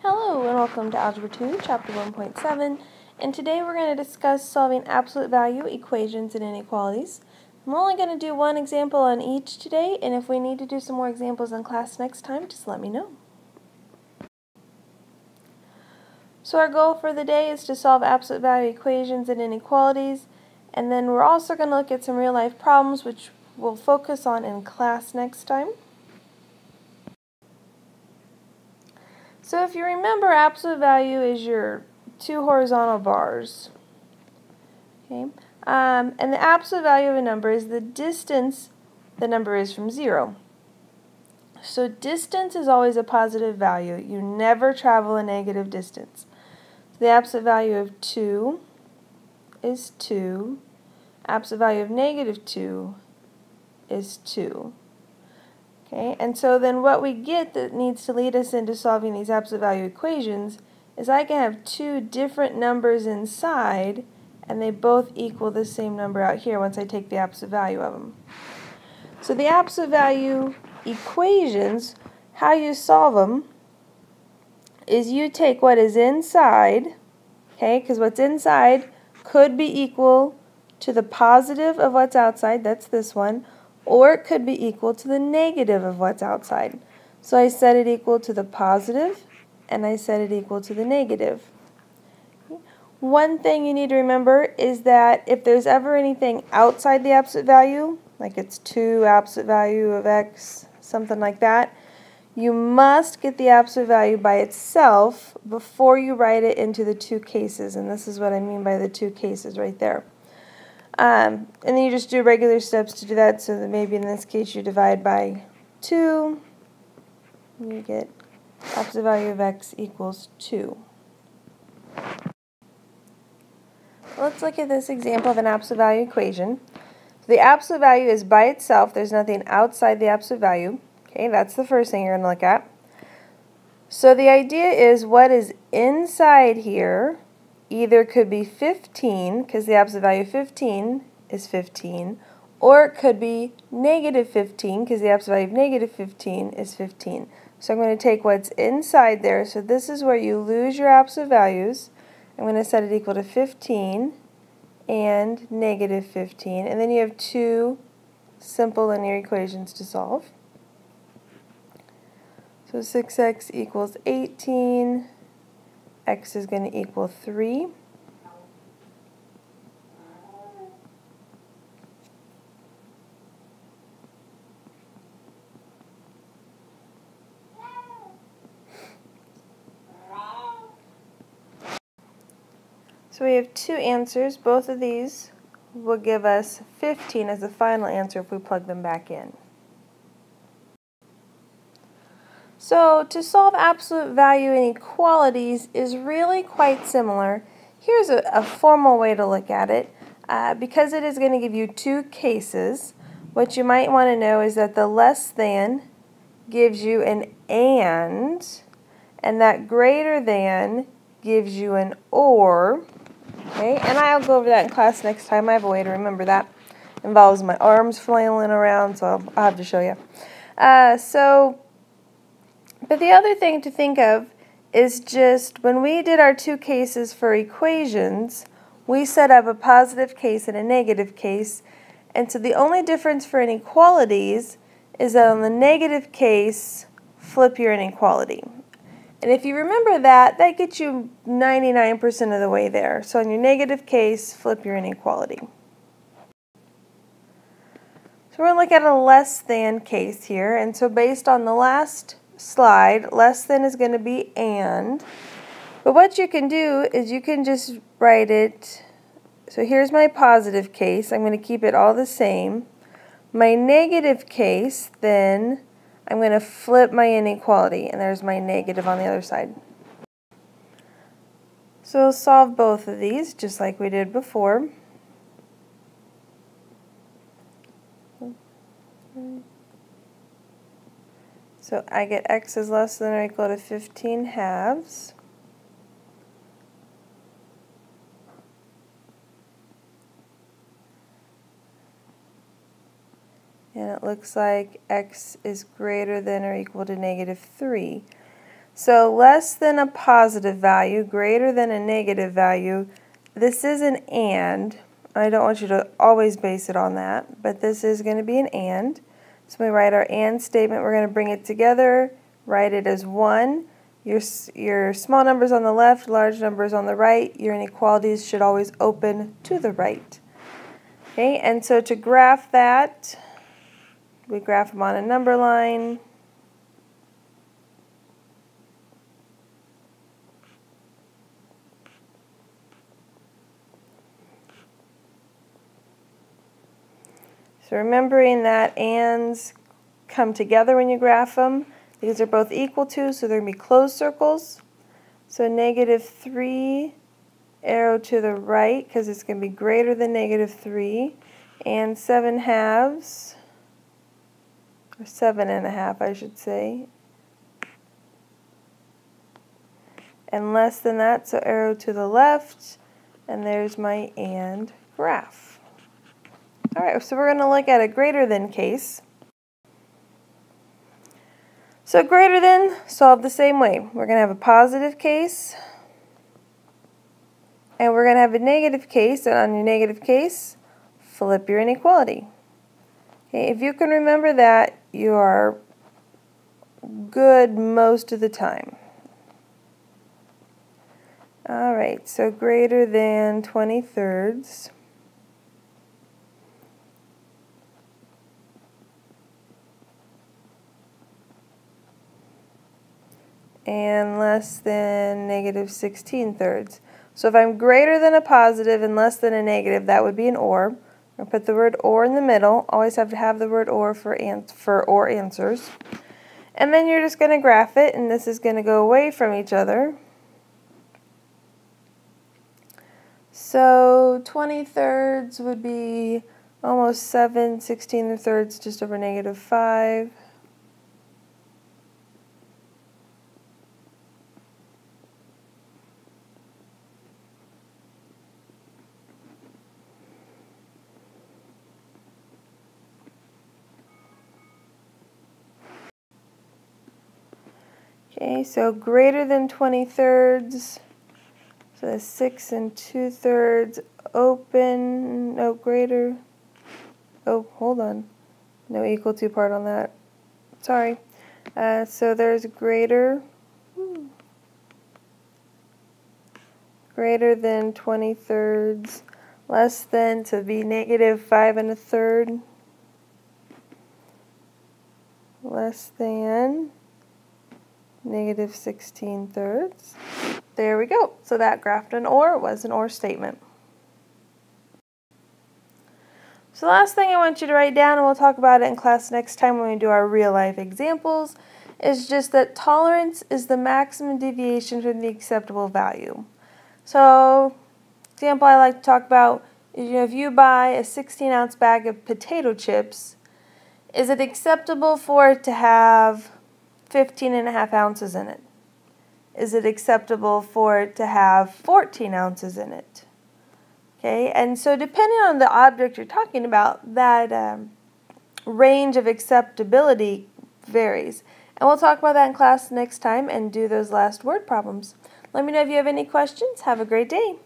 Hello and welcome to Algebra 2, Chapter 1.7, and today we're going to discuss solving absolute value equations and inequalities. I'm only going to do one example on each today, and if we need to do some more examples in class next time, just let me know. So our goal for the day is to solve absolute value equations and inequalities, and then we're also going to look at some real-life problems which we'll focus on in class next time. So if you remember, absolute value is your two horizontal bars. Okay, and the absolute value of a number is the distance the number is from 0. So distance is always a positive value. You never travel a negative distance. The absolute value of 2 is 2. Absolute value of negative 2 is 2. Okay, and so then what we get that needs to lead us into solving these absolute value equations is I can have two different numbers inside and they both equal the same number out here once I take the absolute value of them. So the absolute value equations, how you solve them is you take what is inside, okay, because what's inside could be equal to the positive of what's outside, that's this one, or it could be equal to the negative of what's outside. So I set it equal to the positive, and I set it equal to the negative. One thing you need to remember is that if there's ever anything outside the absolute value, like it's 2 absolute value of x, something like that, you must get the absolute value by itself before you write it into the two cases, and this is what I mean by the two cases right there. And then you just do regular steps to do that, so that maybe in this case you divide by 2, and you get absolute value of x equals 2. Let's look at this example of an absolute value equation. The absolute value is by itself, there's nothing outside the absolute value. Okay, that's the first thing you're going to look at. So the idea is what is inside here either could be 15, because the absolute value of 15 is 15, or it could be negative 15, because the absolute value of negative 15 is 15. So I'm going to take what's inside there, so this is where you lose your absolute values. I'm going to set it equal to 15 and negative 15, and then you have two simple linear equations to solve. So 6x equals 18. X is going to equal 3. So we have two answers. Both of these will give us 15 as the final answer if we plug them back in. So to solve absolute value inequalities is really quite similar. Here's a formal way to look at it. Because it is going to give you two cases, what you might want to know is that the less than gives you an and that greater than gives you an or. Okay, and I'll go over that in class next time. I have a way to remember that. It involves my arms flailing around, so I'll have to show you. But the other thing to think of is just when we did our two cases for equations, we set up a positive case and a negative case. And so the only difference for inequalities is that on the negative case, flip your inequality. And if you remember that, that gets you 99% of the way there. So in your negative case, flip your inequality. So we're going to look at a less than case here. And so based on the last slide, less than is going to be and. But what you can do is you can just write it. So here's my positive case. I'm going to keep it all the same. My negative case, then I'm going to flip my inequality, and there's my negative on the other side. So we'll solve both of these just like we did before. So I get x is less than or equal to 15 halves. And it looks like x is greater than or equal to negative 3. So less than a positive value, greater than a negative value. This is an and. I don't want you to always base it on that, but this is going to be an and. So when we write our and statement, we're going to bring it together, write it as 1. Your small numbers on the left, large numbers on the right. Your inequalities should always open to the right. Okay, and so to graph that, we graph them on a number line. So remembering that ands come together when you graph them. These are both equal to, so they're going to be closed circles. So -3, arrow to the right, because it's going to be greater than -3. And 7/2, or 7.5, I should say. And less than that, so arrow to the left. And there's my and graph. All right, so we're going to look at a greater than case. So greater than, solve the same way. We're going to have a positive case, and we're going to have a negative case, and on your negative case, flip your inequality. Okay, if you can remember that, you are good most of the time. All right, so greater than 20/3. And less than -16/3. So if I'm greater than a positive and less than a negative, that would be an or. I'll put the word or in the middle. Always have to have the word or for or answers. And then you're just going to graph it, and this is going to go away from each other. So 20/3 would be almost 7, 16/3 just over -5. Okay, so greater than 20/3, so that's 6 2/3, open, no greater, oh, hold on, no equal to part on that, sorry. So there's greater than 20/3, less than to be -5 1/3, less than -16/3. There we go. So that graphed an or was an or statement. So the last thing I want you to write down, and we'll talk about it in class next time when we do our real life examples, is just that tolerance is the maximum deviation from the acceptable value. So, example I like to talk about is, if you buy a 16-ounce bag of potato chips, is it acceptable for it to have 15.5 ounces in it? Is it acceptable for it to have 14 ounces in it? Okay, and so depending on the object you're talking about, that range of acceptability varies. And we'll talk about that in class next time and do those last word problems. Let me know if you have any questions. Have a great day.